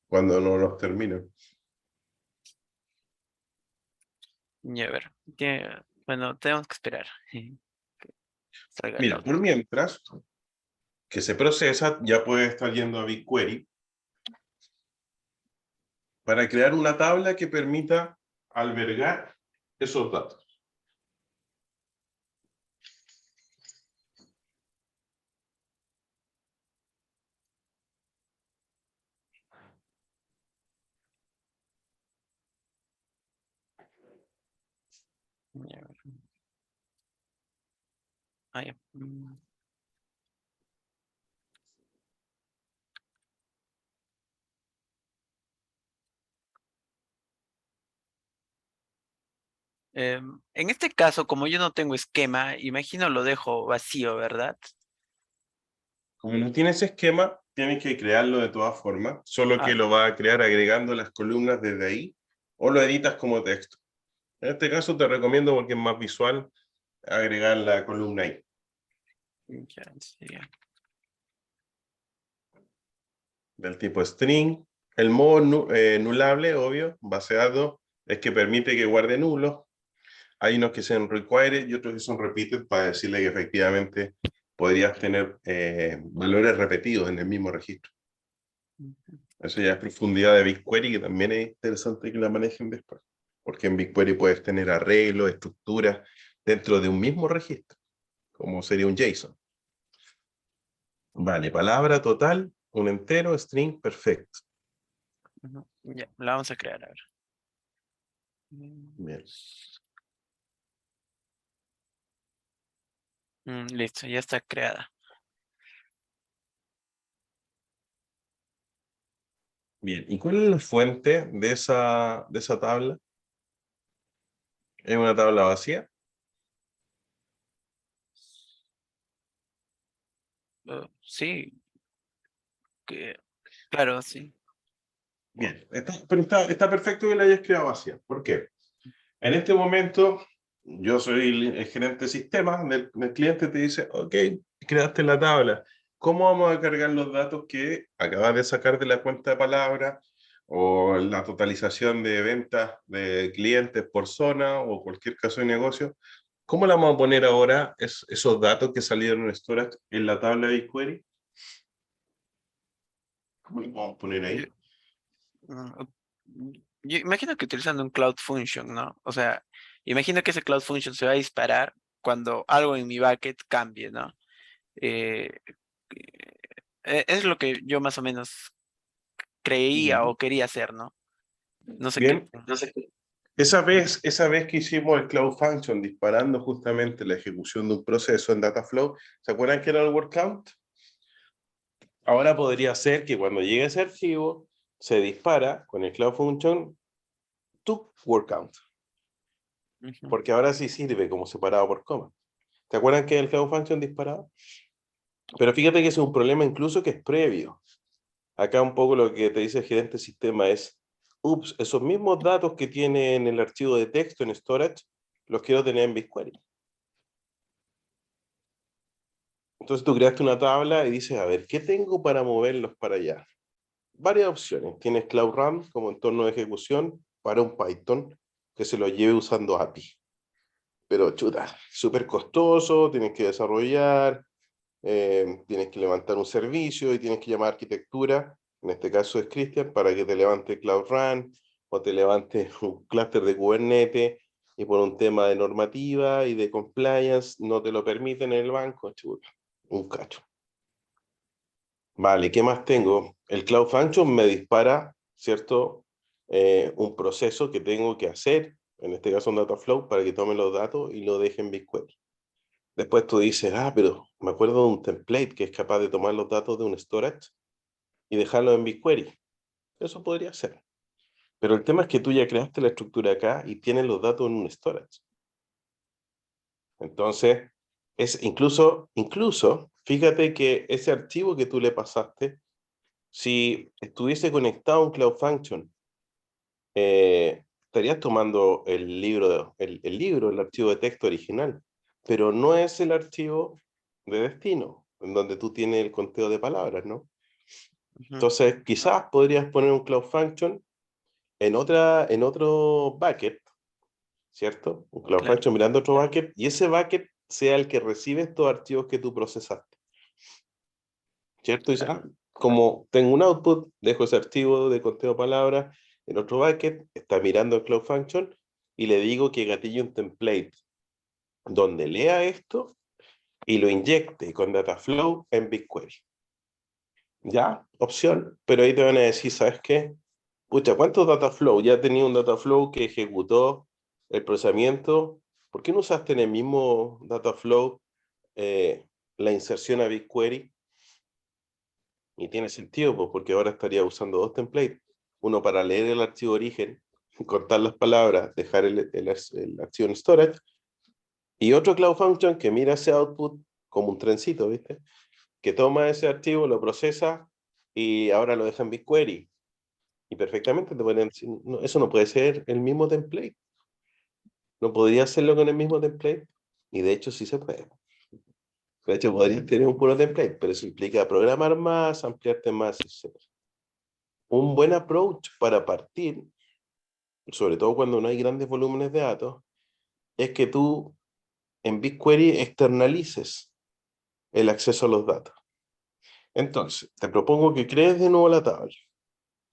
[SPEAKER 1] cuando no los terminan.
[SPEAKER 2] Y a ver, bueno, tenemos que esperar. Que salga el
[SPEAKER 1] Mira, por
[SPEAKER 2] auto.
[SPEAKER 1] mientras que se procesa, ya puede estar yendo a BigQuery para crear una tabla que permita albergar esos datos.
[SPEAKER 2] Y a ver. Ah, ya. En este caso, como yo no tengo esquema, imagino lo dejo vacío, ¿verdad?
[SPEAKER 1] Como no tienes esquema, tienes que crearlo de todas formas, solo que
[SPEAKER 2] Ah,
[SPEAKER 1] lo vas a crear agregando las columnas desde ahí, o lo editas como texto. En este caso te recomiendo, porque es más visual, agregar la columna ahí.
[SPEAKER 2] ya, sí.
[SPEAKER 1] Del tipo string. El modo nulable, obvio, base de datos, es que permite que guarde nulos. Hay unos que son required y otros que son repeated, para decirle que efectivamente podrías tener valores repetidos en el mismo registro. Eso ya es profundidad de BigQuery, que también es interesante que la manejen después, porque en BigQuery puedes tener arreglos, estructuras dentro de un mismo registro, como sería un JSON. Vale, palabra total, un entero, string, perfecto.
[SPEAKER 2] Ujú, ya, la vamos a crear, a ver.
[SPEAKER 1] Bien.
[SPEAKER 2] Listo, ya está creada.
[SPEAKER 1] Bien, ¿y cuál es la fuente de esa tabla? ¿Es una tabla vacía?
[SPEAKER 2] Sí, que, claro, sí.
[SPEAKER 1] Bien, pero está perfecto que la hayas creado vacía. ¿Por qué? En este momento, yo soy el gerente de sistemas, el cliente te dice, ok, creaste la tabla. ¿Cómo vamos a cargar los datos que acabas de sacar de la cuenta de palabras, o la totalización de ventas de clientes por zona, o cualquier caso de negocio? ¿Cómo la vamos a poner ahora esos datos que salieron en storage en la tabla de BigQuery? ¿Cómo lo vamos a poner
[SPEAKER 2] Yo,
[SPEAKER 1] ahí?
[SPEAKER 2] yo imagino que utilizando un Cloud Function, ¿no? O sea, imagino que ese Cloud Function se va a disparar cuando algo en mi bucket cambie, ¿no? Eh, es lo que yo más o menos creía
[SPEAKER 1] Bien.
[SPEAKER 2] o quería hacer, ¿no? No sé qué.
[SPEAKER 1] Bien. Esa vez que hicimos el Cloud Function disparando justamente la ejecución de un proceso en Dataflow, ¿se acuerdan que era el word count? Ahora podría ser que cuando llegue ese archivo, se dispara con el Cloud Function tu word count,
[SPEAKER 2] Ujú,
[SPEAKER 1] porque ahora sí sirve como separado por coma. ¿Se acuerdan que el Cloud Function disparado? Pero fíjate que ese es un problema incluso que es previo. Acá un poco lo que te dice el gerente de sistema es, ups, esos mismos datos que tiene en el archivo de texto en storage, los quiero tener en BigQuery. Entonces tú creaste una tabla y dices, a ver, ¿qué tengo para moverlos para allá? Varias opciones. Tienes Cloud Run como entorno de ejecución para un Python que se lo lleve usando API. Pero chuta, súper costoso, tienes que desarrollar, tienes que levantar un servicio y tienes que llamar a arquitectura, en este caso es Christian, para que te levante Cloud Run o te levante un clúster de Kubernetes, y por un tema de normativa y de compliance no te lo permiten en el banco, chuta, un cacho. Vale, ¿qué más tengo? El Cloud Function me dispara, ¿cierto? Un proceso que tengo que hacer, en este caso un Dataflow, para que tome los datos y lo deje en BigQuery. Después tú dices, pero me acuerdo de un template que es capaz de tomar los datos de un storage y dejarlo en BigQuery. Eso podría ser. Pero el tema es que tú ya creaste la estructura acá y tienes los datos en un storage. Entonces, es incluso, fíjate que ese archivo que tú le pasaste, si estuviese conectado a un Cloud Function, estarías tomando el libro, el archivo de texto original, pero no es el archivo de destino, en donde tú tienes el conteo de palabras, ¿no?
[SPEAKER 2] ujú,
[SPEAKER 1] Entonces, quizás podrías poner un Cloud Function en otro bucket, ¿cierto? Un Cloud
[SPEAKER 2] claro.
[SPEAKER 1] Function mirando otro bucket, y ese bucket sea el que recibe estos archivos que tú procesaste, ¿cierto? Y dices, como tengo un output, dejo ese archivo de conteo de palabras en otro bucket, está mirando el Cloud Function, y le digo que gatille un template donde lea esto y lo inyecte con Dataflow en BigQuery. Ya, opción, pero ahí te van a decir, ¿sabes qué? Pucha, ¿cuántos Dataflow? Ya tenía un Dataflow que ejecutó el procesamiento. ¿Por qué no usaste en el mismo Dataflow la inserción a BigQuery? Y tiene sentido, pues, porque ahora estaría usando dos templates. Uno para leer el archivo origen, cortar las palabras, dejar el archivo en storage. Y otro Cloud Function que mira ese output como un trencito, ¿viste? Que toma ese archivo, lo procesa y ahora lo dejan BigQuery. Y perfectamente te pueden decir, no, eso no puede ser el mismo template. No podría hacerlo con el mismo template. Y de hecho sí se puede. De hecho podrías tener un puro template, pero eso implica programar más, ampliarte más, etc. Un buen approach para partir, sobre todo cuando no hay grandes volúmenes de datos, es que tú en BigQuery externalices el acceso a los datos. Entonces, te propongo que crees de nuevo la tabla.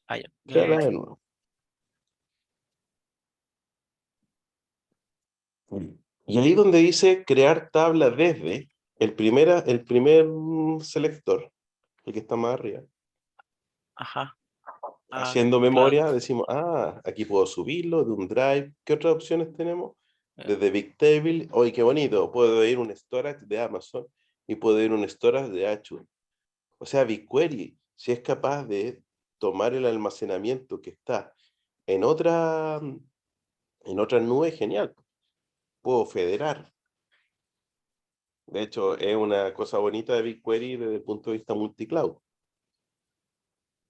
[SPEAKER 2] Ah, ya.
[SPEAKER 1] Créala de nuevo. Y ahí donde dice crear tabla desde, el primer selector, el que está más arriba,
[SPEAKER 2] Ajá.
[SPEAKER 1] haciendo
[SPEAKER 2] Cloud.
[SPEAKER 1] memoria, decimos, aquí puedo subirlo de un drive. ¿Qué otras opciones tenemos?
[SPEAKER 2] Eh,
[SPEAKER 1] Desde Bigtable, ¡oye, qué bonito! Puedo ir un storage de Amazon y puedo ir un storage de Azure. O sea, BigQuery, si es capaz de tomar el almacenamiento que está en otra nube, genial. Puedo federar. De hecho, es una cosa bonita de BigQuery desde el punto de vista multicloud.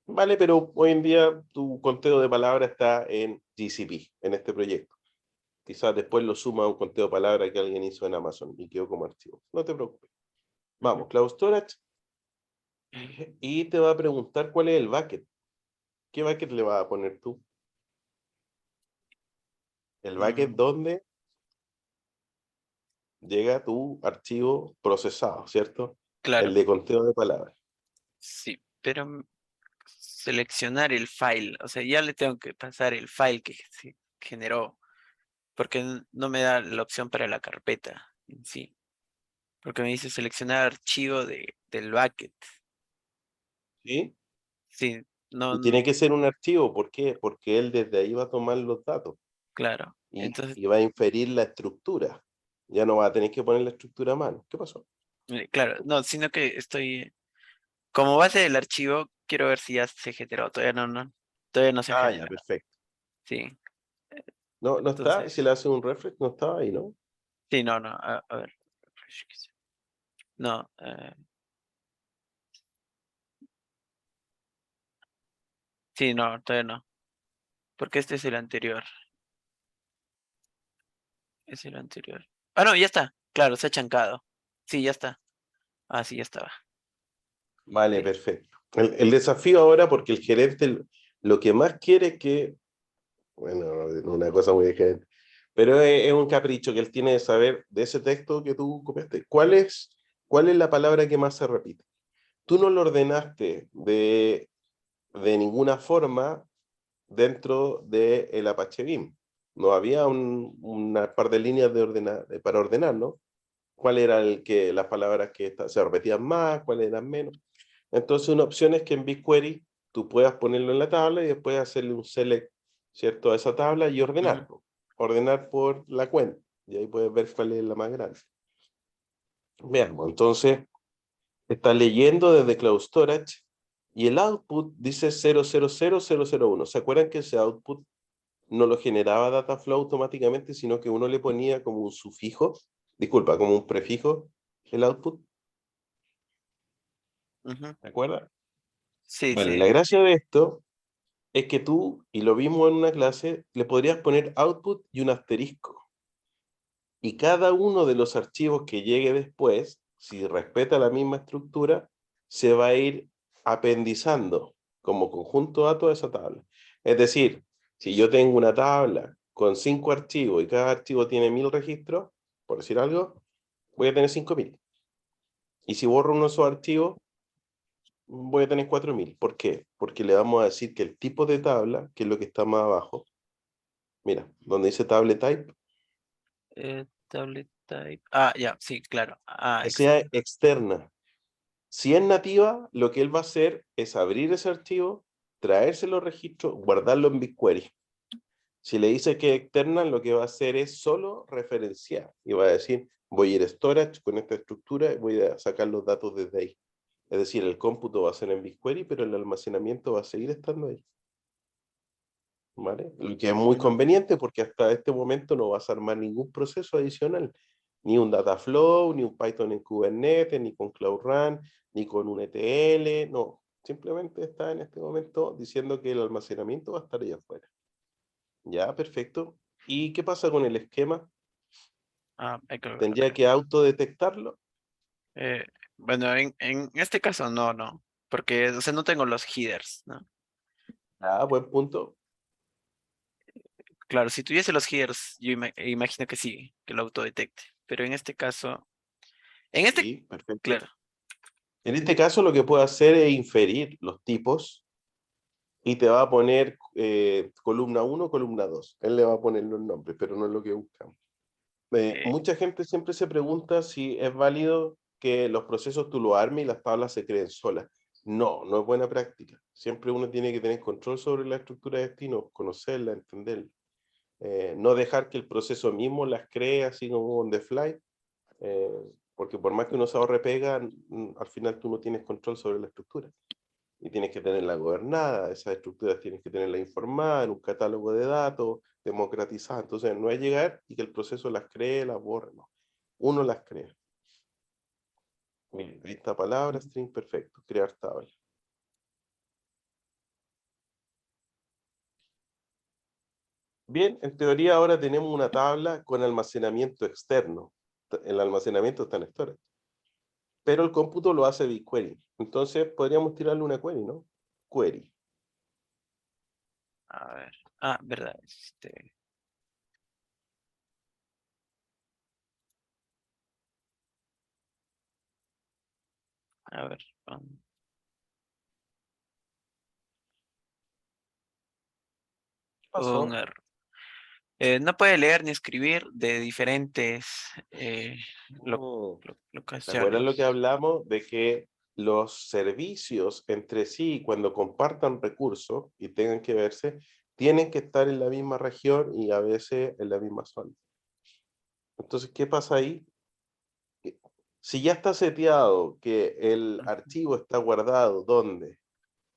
[SPEAKER 1] Vale, pero hoy en día tu conteo de palabras está en GCP, en este proyecto. Quizás después lo suma a un conteo de palabras que alguien hizo en Amazon y quedó como archivo. No te preocupes. Vamos, Cloud Storage. Y te va a preguntar cuál es el bucket. ¿Qué bucket le vas a poner tú? El bucket donde llega tu archivo procesado, ¿cierto? El
[SPEAKER 2] Claro,
[SPEAKER 1] de conteo de palabras.
[SPEAKER 2] sí, pero seleccionar el file, o sea, ya le tengo que pasar el file que se generó, porque no me da la opción para la carpeta en sí, porque me dice seleccionar archivo del bucket.
[SPEAKER 1] ¿Sí?
[SPEAKER 2] Sí, no,
[SPEAKER 1] Y tiene que ser un archivo. ¿Por qué? Porque él desde ahí va a tomar los datos
[SPEAKER 2] claro.
[SPEAKER 1] y,
[SPEAKER 2] Entonces,
[SPEAKER 1] y va a inferir la estructura. Ya no va a tener que poner la estructura a mano. ¿Qué pasó?
[SPEAKER 2] claro, no, sino que como base del archivo, quiero ver si ya se generó, todavía no se ha
[SPEAKER 1] Ya,
[SPEAKER 2] generado.
[SPEAKER 1] perfecto.
[SPEAKER 2] Sí,
[SPEAKER 1] No, no está. Si
[SPEAKER 2] entonces,
[SPEAKER 1] le hace un refresh, no estaba ahí, ¿no?
[SPEAKER 2] sí, no, a ver. No, sí, no, todavía no, porque este es el anterior. Es el anterior. Ah, no, ya está. Claro, se ha chancado. Sí, ya está. Ah, sí, ya estaba.
[SPEAKER 1] Vale,
[SPEAKER 2] Sí.
[SPEAKER 1] perfecto. El desafío ahora, porque el gerente lo que más quiere es que, bueno, una cosa muy diferente, pero es un capricho que él tiene de saber de ese texto que tú copiaste. ¿Cuál es la palabra que más se repite? Tú no lo ordenaste de ninguna forma dentro del Apache Beam. No había una par de líneas para ordenar, ¿no? ¿Cuál era las palabras que se repetían más, cuáles eran menos? Entonces, una opción es que en BigQuery tú puedas ponerlo en la tabla y después hacerle un select, ¿cierto?, a esa tabla y
[SPEAKER 2] Ujú.
[SPEAKER 1] ordenarlo. Ordenar por la cuenta. Y ahí puedes ver cuál es la más grande. Veamos, entonces, está leyendo desde Cloud Storage y el output dice 000001. ¿Se acuerdan que ese output no lo generaba Dataflow automáticamente, sino que uno le ponía como un sufijo, disculpa, como un prefijo, el output?
[SPEAKER 2] Ujú.
[SPEAKER 1] ¿Se acuerdan?
[SPEAKER 2] Sí,
[SPEAKER 1] Bueno,
[SPEAKER 2] sí.
[SPEAKER 1] la gracia de esto es que tú, y lo vimos en una clase, le podrías poner output y un asterisco. Y cada uno de los archivos que llegue después, si respeta la misma estructura, se va a ir apendizando como conjunto datos a esa tabla. Es decir, si yo tengo una tabla con 5 archivos y cada archivo tiene 1000 registros, por decir algo, voy a tener 5000. Y si borro uno de esos archivos, voy a tener 4000. ¿Por qué? Porque le vamos a decir que el tipo de tabla, que es lo que está más abajo, mira, donde dice table type,
[SPEAKER 2] Tablet type. Ah, ya, sí, claro. Ah,
[SPEAKER 1] que sea externa. Si es nativa, lo que él va a hacer es abrir ese archivo, traerse los registros, guardarlo en BigQuery. Si le dice que es externa, lo que va a hacer es solo referenciar y va a decir, voy a ir a storage con esta estructura y voy a sacar los datos desde ahí. Es decir, el cómputo va a ser en BigQuery, pero el almacenamiento va a seguir estando ahí. ¿Vale? Lo que es muy
[SPEAKER 2] ujú.
[SPEAKER 1] conveniente porque hasta este momento no vas a armar ningún proceso adicional, ni un Dataflow, ni un Python en Kubernetes, ni con Cloud Run, ni con un ETL, no. Simplemente está en este momento diciendo que el almacenamiento va a estar allá afuera. Ya, perfecto. ¿Y qué pasa con el esquema?
[SPEAKER 2] Hay que
[SPEAKER 1] ¿Tendría que autodetectarlo?
[SPEAKER 2] Eh, bueno, en este caso no, porque, o sea, no tengo los headers, ¿no?
[SPEAKER 1] Ah, buen punto.
[SPEAKER 2] Claro, si tuviese los headers, yo imagino que sí, que lo autodetecte, pero en este caso,
[SPEAKER 1] Sí, perfecto.
[SPEAKER 2] claro,
[SPEAKER 1] En este caso lo que puede hacer es inferir los tipos y te va a poner columna 1, columna 2. Él le va a poner los nombres, pero no es lo que buscamos. Mucha gente siempre se pregunta si es válido que los procesos tú los armes y las tablas se creen solas. No, no es buena práctica. Siempre uno tiene que tener control sobre la estructura de destino, conocerla, entenderla. No dejar que el proceso mismo las cree así como on the fly, porque por más que uno se ahorre pega, al final tú no tienes control sobre la estructura. Y tienes que tenerla gobernada, esas estructuras tienes que tenerla informada en un catálogo de datos, democratizada. Entonces no es llegar y que el proceso las cree, las borre, no. Uno las crea. Miren, esta palabra, string perfecto, crear tabla. Bien, en teoría ahora tenemos una tabla con almacenamiento externo. El almacenamiento está en storage. Pero el cómputo lo hace BigQuery. Entonces podríamos tirarle una query, ¿no? Query.
[SPEAKER 2] a ver, verdad, a ver,
[SPEAKER 1] ¿Qué pasó?
[SPEAKER 2] un error. No puede leer ni escribir de diferentes
[SPEAKER 1] Oh. ¿Te acuerdas
[SPEAKER 2] locaciones.
[SPEAKER 1] lo que hablamos de que los servicios entre sí, cuando compartan recursos y tengan que verse, tienen que estar en la misma región y a veces en la misma zona? Entonces, ¿qué pasa ahí? Si ya está seteado que el archivo está guardado, ¿dónde?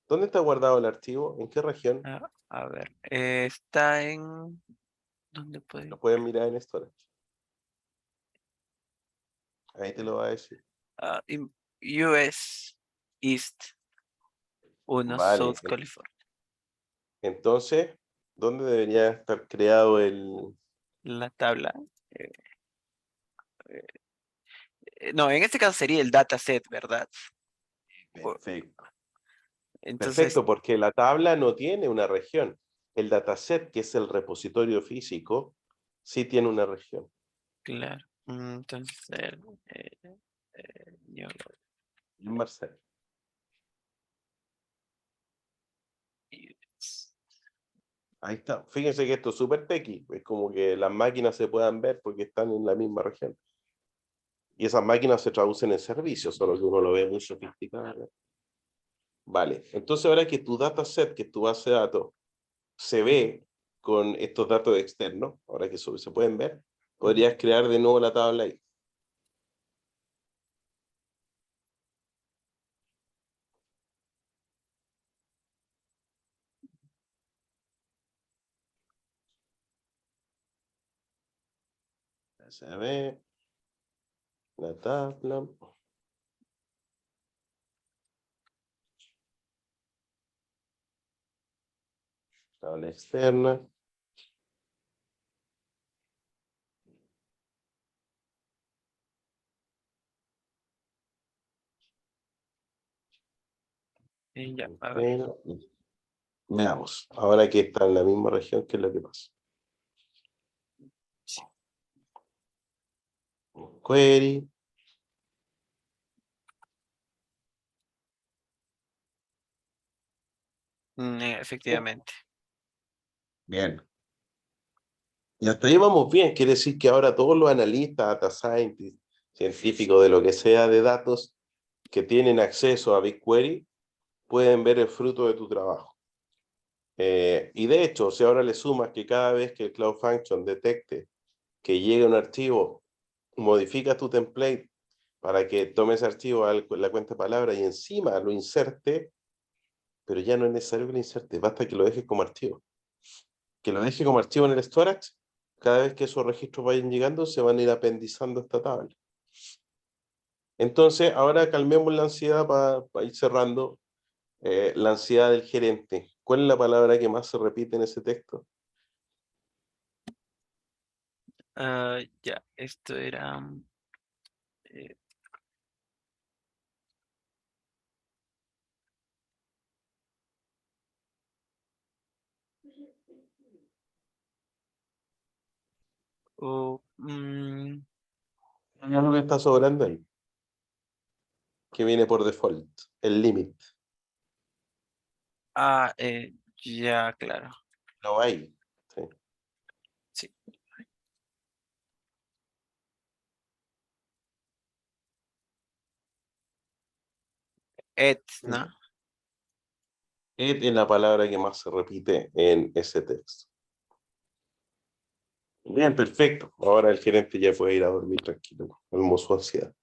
[SPEAKER 1] ¿Dónde está guardado el archivo? ¿En qué región?
[SPEAKER 2] A ver, está en... ¿Dónde puede?
[SPEAKER 1] Lo pueden mirar en storage. Ahí te lo va a decir.
[SPEAKER 2] En US East 1,
[SPEAKER 1] Vale.
[SPEAKER 2] South California.
[SPEAKER 1] Entonces, ¿dónde debería estar creado
[SPEAKER 2] La tabla. eh, no, en este caso sería el dataset, ¿verdad?
[SPEAKER 1] Perfecto.
[SPEAKER 2] Entonces,
[SPEAKER 1] Perfecto, porque la tabla no tiene una región. El dataset, que es el repositorio físico, sí tiene una región.
[SPEAKER 2] claro. Entonces, New
[SPEAKER 1] Marcel.
[SPEAKER 2] US.
[SPEAKER 1] Ahí está. Fíjense que esto es súper tequi. Es como que las máquinas se puedan ver porque están en la misma región. Y esas máquinas se traducen en servicios, solo que uno lo ve muy sofisticado. Vale. Entonces ahora que tu dataset, que tu base de datos, se ve con estos datos externos, ahora que se pueden ver, podrías crear de nuevo la tabla ahí. Se ve la tabla. Tabla externa.
[SPEAKER 2] Ya, a ver.
[SPEAKER 1] Veamos, ahora que está en la misma región, ¿qué es lo que pasa? Query.
[SPEAKER 2] Efectivamente.
[SPEAKER 1] Bien. Y hasta ahí vamos bien. Quiere decir que ahora todos los analistas, data scientists, científicos de lo que sea de datos, que tienen acceso a BigQuery, pueden ver el fruto de tu trabajo. Y de hecho, si ahora le sumas que cada vez que el Cloud Function detecte que llega un archivo, modifica tu template para que tome ese archivo a la cuenta de palabra y encima lo inserte, pero ya no es necesario que lo inserte, basta que lo dejes como archivo. Que lo deje como archivo en el storage, cada vez que esos registros vayan llegando, se van a ir apendizando a esta tabla. Entonces, ahora calmemos la ansiedad para ir cerrando. La ansiedad del gerente. ¿Cuál es la palabra que más se repite en ese texto?
[SPEAKER 2] Ya, esto era... eh, oh,
[SPEAKER 1] Hay algo que está sobrando ahí, que viene por default, el límite.
[SPEAKER 2] ya, claro.
[SPEAKER 1] Lo hay. Sí.
[SPEAKER 2] Sí. ¿No?
[SPEAKER 1] Es la palabra que más se repite en ese texto. Bien, perfecto. Ahora el gerente ya puede ir a dormir tranquilo, con su ansiedad.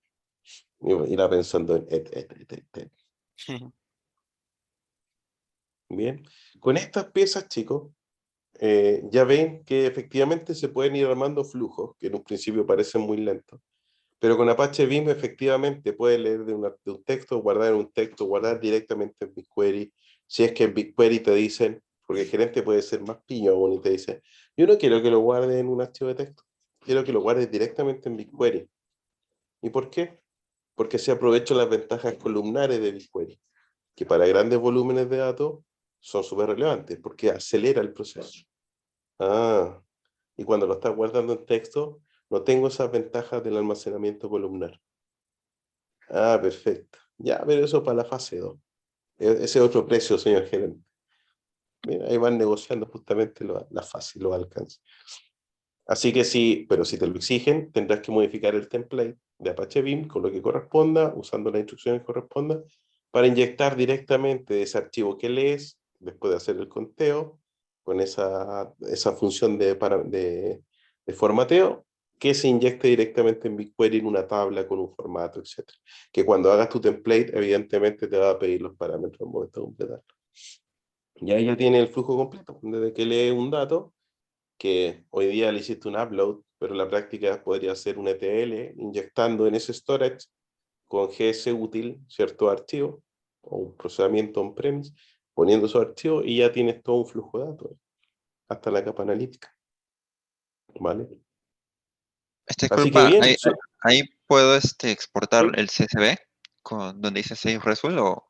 [SPEAKER 1] Irá pensando en et. Bien. Con estas piezas, chicos, ya ven que efectivamente se pueden ir armando flujos, que en un principio parecen muy lentos. Pero con Apache Beam efectivamente puedes leer de un texto, guardar en un texto, guardar directamente en BigQuery. Si es que en BigQuery te dicen, porque el gerente puede ser más pillo aún y te dice, yo no quiero que lo guarde en un archivo de texto, quiero que lo guardes directamente en BigQuery. ¿Y por qué? Porque se aprovechan las ventajas columnares de BigQuery, que para grandes volúmenes de datos son súper relevantes, porque acelera el proceso. Ah, y cuando lo estás guardando en texto, no tengo esas ventajas del almacenamiento columnar. Ah, perfecto. Ya, pero eso para la fase 2. Ese es otro precio, señor gerente. Mira, ahí van negociando justamente la fase, los alcances. Así que sí, pero si te lo exigen, tendrás que modificar el template de Apache Beam con lo que corresponda, usando las instrucciones que correspondan, para inyectar directamente ese archivo que lees, después de hacer el conteo, con esa función de formateo, que se inyecte directamente en BigQuery en una tabla con un formato, etc. Que cuando hagas tu template, evidentemente te va a pedir los parámetros al momento de completar. Y ahí ya tiene el flujo completo, desde que lee un dato, que hoy día le hiciste un upload, pero en la práctica podría ser un ETL, inyectando en ese storage con GSUtil cierto archivo, o un procesamiento on-premise, poniendo esos archivos y ya tienes todo un flujo de datos, hasta la capa analítica. ¿Vale? Así que
[SPEAKER 5] Disculpa,
[SPEAKER 1] bien,
[SPEAKER 5] ahí puedo exportar
[SPEAKER 1] ¿sí?
[SPEAKER 5] el CSV con donde dice Save Result o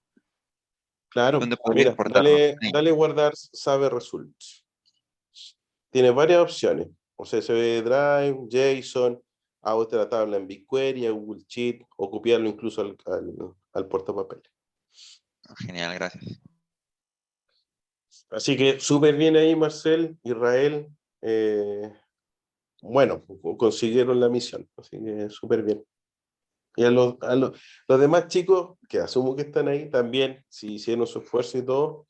[SPEAKER 1] Claro,
[SPEAKER 5] dónde podría
[SPEAKER 1] mira,
[SPEAKER 5] exportarlo. Ahí.
[SPEAKER 1] dale guardar Save Results. Tiene varias opciones, o sea, CSV Drive, JSON, a otra tabla en BigQuery, a Google Sheet, o copiarlo incluso al portapapel.
[SPEAKER 5] Genial, gracias.
[SPEAKER 1] Así que súper bien ahí, Marcel, Israel. Bueno, consiguieron la misión, así que súper bien. Y los demás chicos, que asumo que están ahí, también, si hicieron su esfuerzo y todo,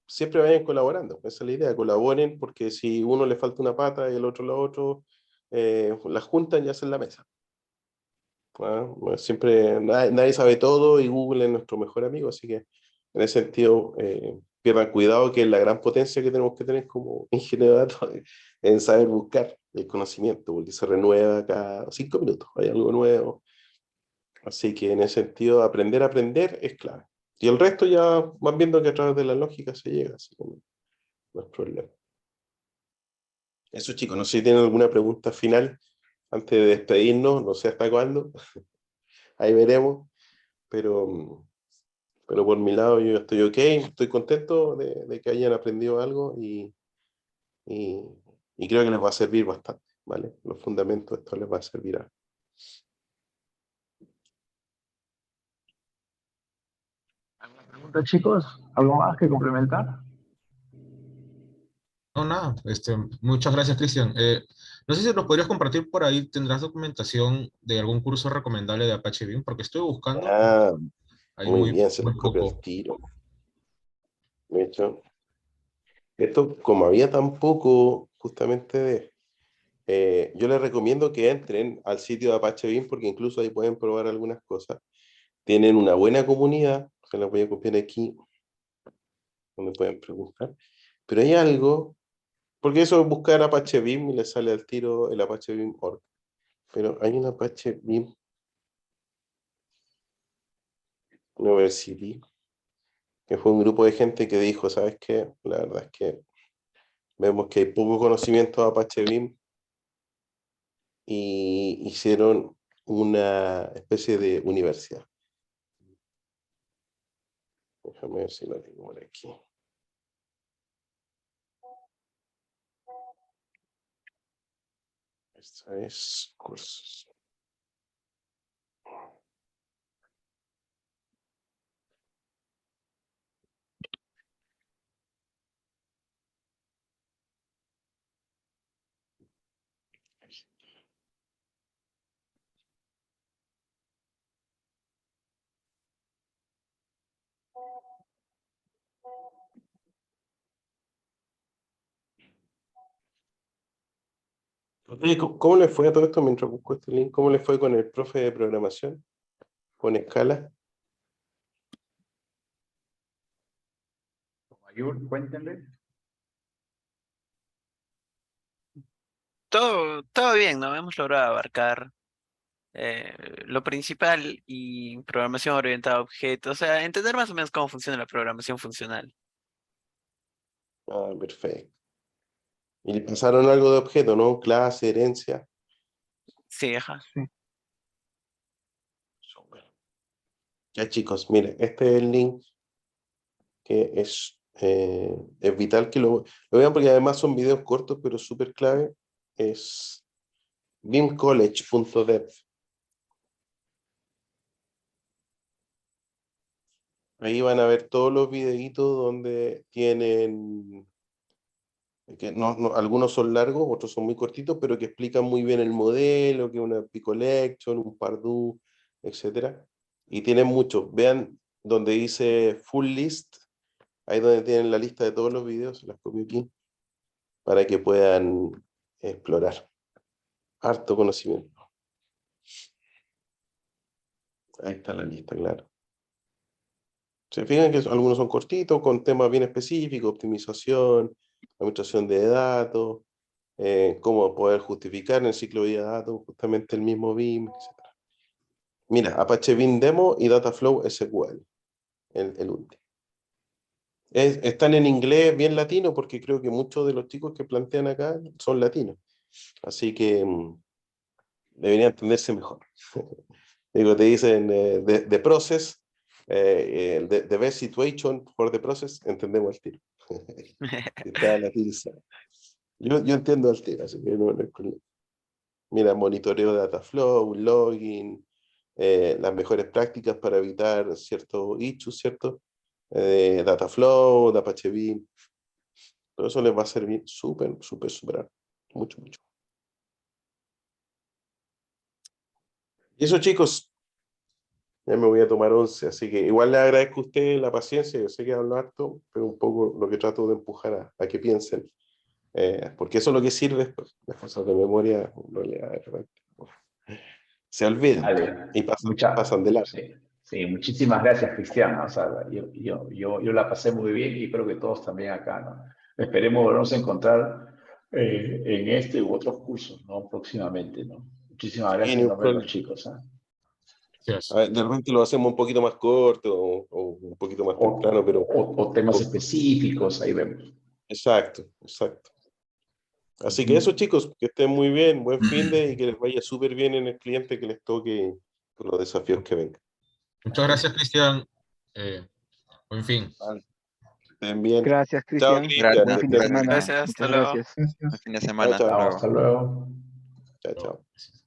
[SPEAKER 1] siempre vayan colaborando. Esa es la idea, colaboren, porque si uno le falta una pata y el otro la otra, la juntan y hacen la mesa. ¿Ah? Bueno, siempre, nadie sabe todo y Google es nuestro mejor amigo, así que en ese sentido, pierdan cuidado, que es la gran potencia que tenemos que tener como ingeniero de datos en saber buscar el conocimiento, porque se renueva cada 5 minutos, hay algo nuevo. Así que en ese sentido, aprender a aprender es clave. Y el resto ya van viendo que a través de la lógica se llega, así que no es problema. Eso, chicos, no sé si tienen alguna pregunta final antes de despedirnos, no sé hasta cuándo, ahí veremos, pero, pero por mi lado yo estoy ok, estoy contento de que hayan aprendido algo y, y creo que les va a servir bastante, ¿vale? Los fundamentos de esto les va a servir a...
[SPEAKER 6] ¿Alguna pregunta, chicos? ¿Algo más que complementar?
[SPEAKER 3] No, nada, muchas gracias, Cristian. No sé si nos podrías compartir por ahí, ¿tendrás documentación de algún curso recomendable de Apache Beam? Porque estoy buscando,
[SPEAKER 1] Ah,
[SPEAKER 3] hay
[SPEAKER 1] muy
[SPEAKER 3] muy,
[SPEAKER 1] bien, se los
[SPEAKER 3] muy
[SPEAKER 1] copio al
[SPEAKER 3] poco.
[SPEAKER 1] tiro. De hecho, esto, como había tan poco justamente yo les recomiendo que entren al sitio de Apache Beam porque incluso ahí pueden probar algunas cosas. Tienen una buena comunidad, se las voy a copiar aquí, donde pueden preguntar. Pero hay algo, porque eso es buscar Apache Beam y les sale al tiro el Apache Beam org. Pero hay un Apache Beam University que fue un grupo de gente que dijo, ¿sabes qué? La verdad es que vemos que hay poco conocimiento de Apache Beam y hicieron una especie de universidad. Déjame ver si lo tengo por aquí. Esta es cursos. Oye, ¿cómo le fue a todo esto mientras busco este link? ¿Cómo le fue con el profe de programación? ¿Con Scala?
[SPEAKER 4] Ayur, cuéntenle.
[SPEAKER 2] Todo bien, ¿no? Hemos logrado abarcar lo principal y programación orientada a objetos, o sea, entender más o menos cómo funciona la programación funcional.
[SPEAKER 1] Ah, perfecto. Y le pasaron algo de objeto, ¿no? Clase, herencia.
[SPEAKER 2] Sí, ajá.
[SPEAKER 1] Súper. Ya chicos, miren, este es el link que es vital que lo vean porque además son videos cortos pero súper clave. Es beamcollege.dev. Ahí van a ver todos los videitos donde tienen, que algunos son largos, otros son muy cortitos, pero que explican muy bien el modelo, que es una P-Collection, un Pardue, etc. Y tienen muchos. Vean donde dice Full List, ahí donde tienen la lista de todos los videos, se las copio aquí, para que puedan explorar. Harto conocimiento. Ahí está la lista, claro. Se fijan que algunos son cortitos, con temas bien específicos, optimización, administración de datos, cómo poder justificar en el ciclo de vida de datos justamente el mismo BIM, etc. Mira, Apache Beam Demo y Dataflow SQL, el último. Están en inglés bien latino porque creo que muchos de los chicos que plantean acá son latinos. Así que debería entenderse mejor. Digo, te dicen the process, the best situation for the process, entendemos el tiro. Está latinizado. Yo entiendo el tiro, así que no hay problema. Mira, monitoreo de Dataflow, login, las mejores prácticas para evitar ciertos issues, ¿cierto? Dataflow, de Apache Beam. Todo eso les va a servir súper, súper, súper. Mucho, mucho. Y eso, chicos, ya me voy a tomar 11, así que igual le agradezco a usted la paciencia, yo sé que hablo harto, pero un poco lo que trato de empujar a que piensen, porque eso es lo que sirve después, las cosas de memoria, uno le da de repente, se olvidan
[SPEAKER 4] Dale,
[SPEAKER 1] y pasan de largo.
[SPEAKER 4] sí, sí, muchísimas gracias, Cristian. O sea, yo la pasé muy bien y creo que todos también acá, ¿no? Esperemos volvernos a encontrar en este u otros cursos, ¿no? Próximamente, ¿no? Muchísimas
[SPEAKER 1] Sí,
[SPEAKER 4] gracias
[SPEAKER 1] ni
[SPEAKER 4] en
[SPEAKER 1] un
[SPEAKER 4] nombre de los
[SPEAKER 1] problema.
[SPEAKER 4] chicos, ¿ah?
[SPEAKER 3] Gracias.
[SPEAKER 1] A ver, de repente lo hacemos un poquito más corto o un poquito más temprano, pero
[SPEAKER 4] O temas específicos, ahí vemos.
[SPEAKER 1] exacto, exacto. Así que eso, chicos, que estén muy bien, buen fin de y que les vaya súper bien en el cliente que les toque con los desafíos que vengan.
[SPEAKER 3] Muchas gracias, Cristian. Buen fin.
[SPEAKER 1] Vale, que estén bien.
[SPEAKER 6] Gracias,
[SPEAKER 1] Chao,
[SPEAKER 6] Cristian.
[SPEAKER 1] Cristian.
[SPEAKER 6] Buen
[SPEAKER 5] Gracias,
[SPEAKER 1] Que
[SPEAKER 6] fin de
[SPEAKER 1] estén
[SPEAKER 5] gracias,
[SPEAKER 1] muy bien.
[SPEAKER 6] semana.
[SPEAKER 5] Cristian.
[SPEAKER 2] Gracias, hasta
[SPEAKER 6] Muchas
[SPEAKER 2] luego.
[SPEAKER 6] gracias.
[SPEAKER 5] Buen fin de
[SPEAKER 1] Chao,
[SPEAKER 5] semana. Hasta
[SPEAKER 1] chao.
[SPEAKER 4] Chao,
[SPEAKER 5] luego.
[SPEAKER 4] hasta luego.
[SPEAKER 1] Chao, chao.